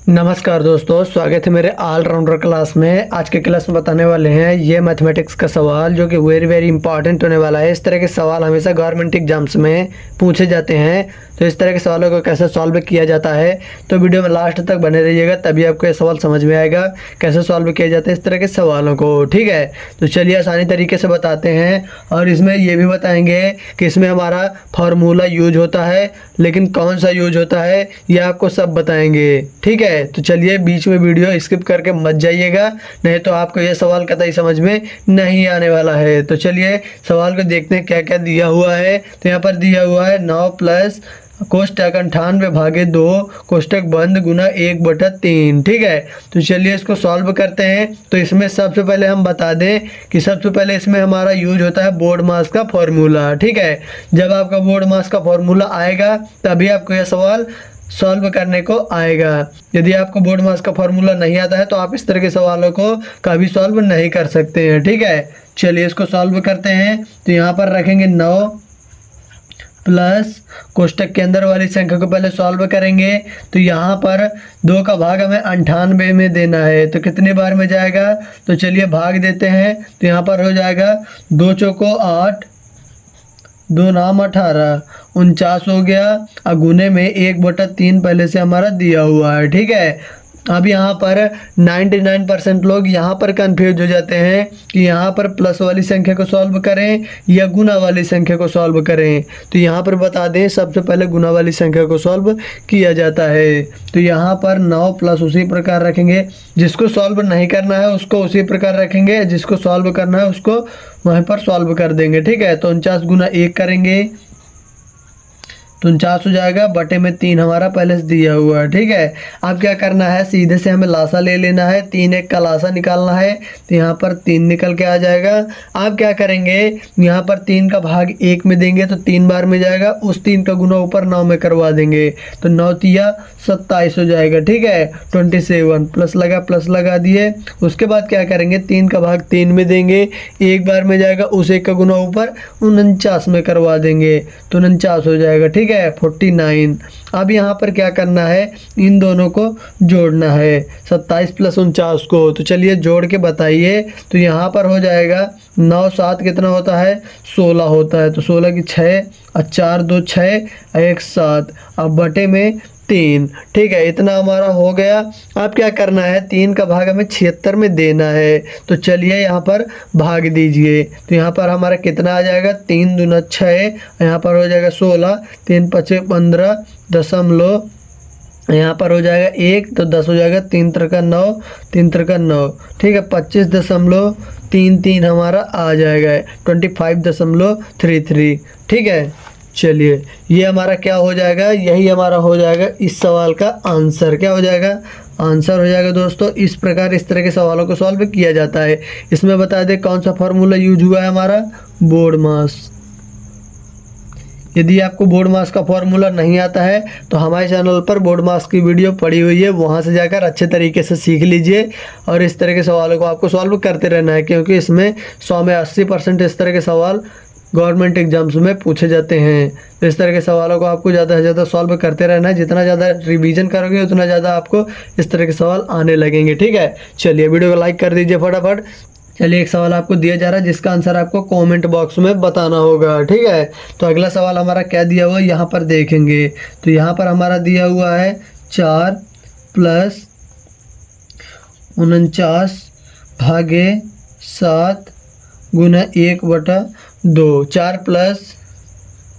नमस्कार दोस्तों, स्वागत है मेरे ऑलराउंडर क्लास में। आज के क्लास में बताने वाले हैं ये मैथमेटिक्स का सवाल जो कि वेरी इंपॉर्टेंट होने वाला है। इस तरह के सवाल हमेशा गवर्नमेंट एग्जाम्स में पूछे जाते हैं, तो इस तरह के सवालों को कैसे सॉल्व किया जाता है तो वीडियो में लास्ट तक बने रहिएगा, तभी आपको ये सवाल समझ में आएगा कैसे सॉल्व किया जाता है इस तरह के सवालों को। ठीक है, तो चलिए आसानी तरीके से बताते हैं और इसमें ये भी बताएंगे कि इसमें हमारा फार्मूला यूज होता है, लेकिन कौन सा यूज होता है ये आपको सब बताएंगे। ठीक है, तो चलिए बीच में वीडियो स्किप करके मत जाइएगा, नहीं तो आपको ये सवाल कतई समझ में नहीं आने वाला है। तो चलिए सवाल को देखते हैं क्या क्या दिया हुआ है। तो यहाँ पर दिया हुआ है 9 प्लस कोष्टक 98 भागे 2 कोष्टक बंद गुना 1/3। ठीक है, तो चलिए इसको सॉल्व करते हैं। तो इसमें सबसे पहले हम बता दें कि सबसे पहले इसमें हमारा यूज होता है बोर्ड मास का फॉर्मूला। ठीक है, जब आपका बोर्ड मास का फॉर्मूला आएगा तभी आपको यह सवाल सॉल्व करने को आएगा। यदि आपको बोर्ड मास का फॉर्मूला नहीं आता है तो आप इस तरह के सवालों को कभी सॉल्व नहीं कर सकते हैं। ठीक है, चलिए इसको सॉल्व करते हैं। तो यहाँ पर रखेंगे 9 प्लस कोष्टक के अंदर वाली संख्या को पहले सॉल्व करेंगे। तो यहाँ पर 2 का भाग हमें 98 में देना है, तो कितने बार में जाएगा, तो चलिए भाग देते हैं। तो यहाँ पर हो जाएगा 2 चौको 8, 2 नाम 18, 49 हो गया। और गुने में 1/3 पहले से हमारा दिया हुआ है। ठीक है, अब यहाँ पर 99% लोग यहाँ पर कंफ्यूज हो जाते हैं कि यहाँ पर प्लस वाली संख्या को सॉल्व करें या गुना वाली संख्या को सॉल्व करें। तो यहाँ पर बता दें सबसे पहले गुना वाली संख्या को सॉल्व किया जाता है। तो यहाँ पर 9 प्लस उसी प्रकार रखेंगे, जिसको सॉल्व नहीं करना है उसको उसी प्रकार रखेंगे, जिसको सॉल्व करना है उसको वहीं पर सॉल्व कर देंगे। ठीक है, तो 49 गुना 1 करेंगे तो 49 हो जाएगा, बटे में 3 हमारा पहले से दिया हुआ है। ठीक है, अब क्या करना है, सीधे से हमें लासा ले लेना है, 3 1 का लासा निकालना है। तो यहाँ पर 3 निकल के आ जाएगा। अब क्या करेंगे, यहाँ पर 3 का भाग 1 में देंगे तो 3 बार में जाएगा, उस 3 का गुना ऊपर 9 में करवा देंगे तो 9 तिया 27 हो जाएगा। ठीक है, 27 प्लस लगा दिए। उसके बाद क्या करेंगे, 3 का भाग 3 में देंगे, 1 बार में जाएगा, उस 1 का गुना ऊपर 49 में करवा देंगे तो 49 हो जाएगा। ठीक है, 49। अब यहाँ पर क्या करना है, इन दोनों को जोड़ना है, 27 प्लस 49 को। तो चलिए जोड़ के बताइए। तो यहाँ पर हो जाएगा 9 7 कितना होता है, 16 होता है। तो 16 की 6 और 4 2 6 1 7, अब बटे में 3। ठीक है, इतना हमारा हो गया। अब क्या करना है, 3 का भाग हमें 76 में देना है। तो चलिए यहाँ पर भाग दीजिए। तो यहाँ पर हमारा कितना आ जाएगा, 3 दूना 6, यहाँ पर हो जाएगा 16, 3 5 15 दशमलव, यहाँ पर हो जाएगा 1 तो 10 हो जाएगा, 3 3 9, 3 3 9। ठीक है, 25.33 हमारा आ जाएगा, 25.33। ठीक है, चलिए ये हमारा क्या हो जाएगा, यही हमारा हो जाएगा इस सवाल का आंसर। क्या हो जाएगा, आंसर हो जाएगा दोस्तों। इस प्रकार इस तरह के सवालों को सॉल्व किया जाता है। इसमें बता दें कौन सा फार्मूला यूज हुआ है हमारा, बोर्ड मास। यदि आपको बोर्ड मास का फॉर्मूला नहीं आता है तो हमारे चैनल पर बोर्ड मास की वीडियो पड़ी हुई है, वहां से जाकर अच्छे तरीके से सीख लीजिए और इस तरह के सवालों को आपको सॉल्व करते रहना है, क्योंकि इसमें 100 में 80% इस तरह के सवाल गवर्नमेंट एग्जाम्स में पूछे जाते हैं। तो इस तरह के सवालों को आपको ज़्यादा से ज़्यादा सॉल्व करते रहना है। जितना ज़्यादा रिवीजन करोगे उतना ज़्यादा आपको इस तरह के सवाल आने लगेंगे। ठीक है, चलिए वीडियो को लाइक कर दीजिए फटाफट। चलिए एक सवाल आपको दिया जा रहा है जिसका आंसर आपको कमेंट बॉक्स में बताना होगा। ठीक है, तो अगला सवाल हमारा क्या दिया हुआ है यहाँ पर देखेंगे। तो यहाँ पर हमारा दिया हुआ है 4 प्लस 49 भागे 7 गुना 1/2, 4 प्लस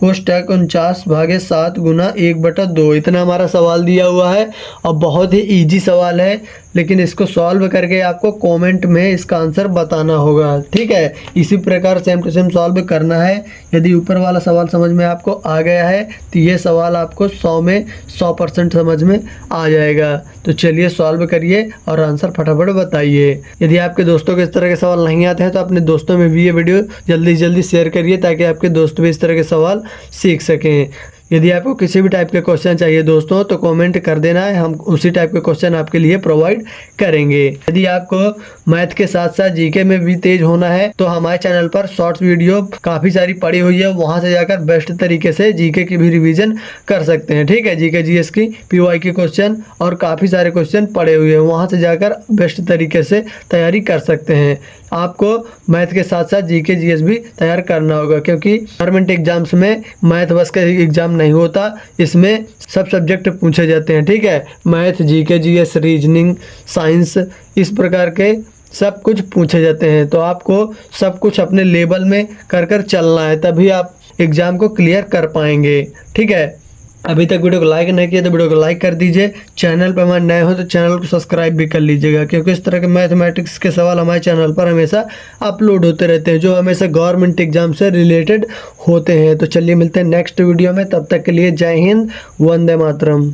कोष्टक 49 भागे 7 गुना 1/2, इतना हमारा सवाल दिया हुआ है। और बहुत ही इजी सवाल है, लेकिन इसको सॉल्व करके आपको कमेंट में इसका आंसर बताना होगा। ठीक है, इसी प्रकार सेम टू सेम सॉल्व करना है। यदि ऊपर वाला सवाल समझ में आपको आ गया है तो ये सवाल आपको 100 में 100% समझ में आ जाएगा। तो चलिए सॉल्व करिए और आंसर फटाफट बताइए। यदि आपके दोस्तों को इस तरह के सवाल नहीं आते हैं तो अपने दोस्तों में भी ये वीडियो जल्दी से जल्दी शेयर करिए, ताकि आपके दोस्त भी इस तरह के सवाल सीख सकें। यदि आपको किसी भी टाइप के क्वेश्चन चाहिए दोस्तों तो कमेंट कर देना है, हम उसी टाइप के क्वेश्चन आपके लिए प्रोवाइड करेंगे। यदि आपको मैथ के साथ साथ जीके में भी तेज होना है तो हमारे चैनल पर शॉर्ट्स वीडियो काफ़ी सारी पड़ी हुई है, वहां से जाकर बेस्ट तरीके से जीके की भी रिवीजन कर सकते हैं। ठीक है, जीके जीएस की पीवाई के क्वेश्चन और काफ़ी सारे क्वेश्चन पड़े हुए हैं, वहां से जाकर बेस्ट तरीके से तैयारी कर सकते हैं। आपको मैथ के साथ साथ जीके जीएस भी तैयार करना होगा, क्योंकि गवर्नमेंट एग्जाम्स में मैथ बस का एग्जाम नहीं होता, इसमें सब सब्जेक्ट पूछे जाते हैं। ठीक है, math, GK GS, reasoning, science, इस प्रकार के सब कुछ पूछे जाते हैं। तो आपको सब कुछ अपने लेवल में कर कर चलना है, तभी आप एग्ज़ाम को क्लियर कर पाएंगे। ठीक है, अभी तक वीडियो को लाइक नहीं किया तो वीडियो को लाइक कर दीजिए। चैनल पर हमारे नए हो तो चैनल को सब्सक्राइब भी कर लीजिएगा, क्योंकि इस तरह के मैथमेटिक्स के सवाल हमारे चैनल पर हमेशा अपलोड होते रहते हैं, जो हमेशा गवर्नमेंट एग्जाम से रिलेटेड होते हैं। तो चलिए मिलते हैं नेक्स्ट वीडियो में, तब तक के लिए जय हिंद, वंदे मातरम।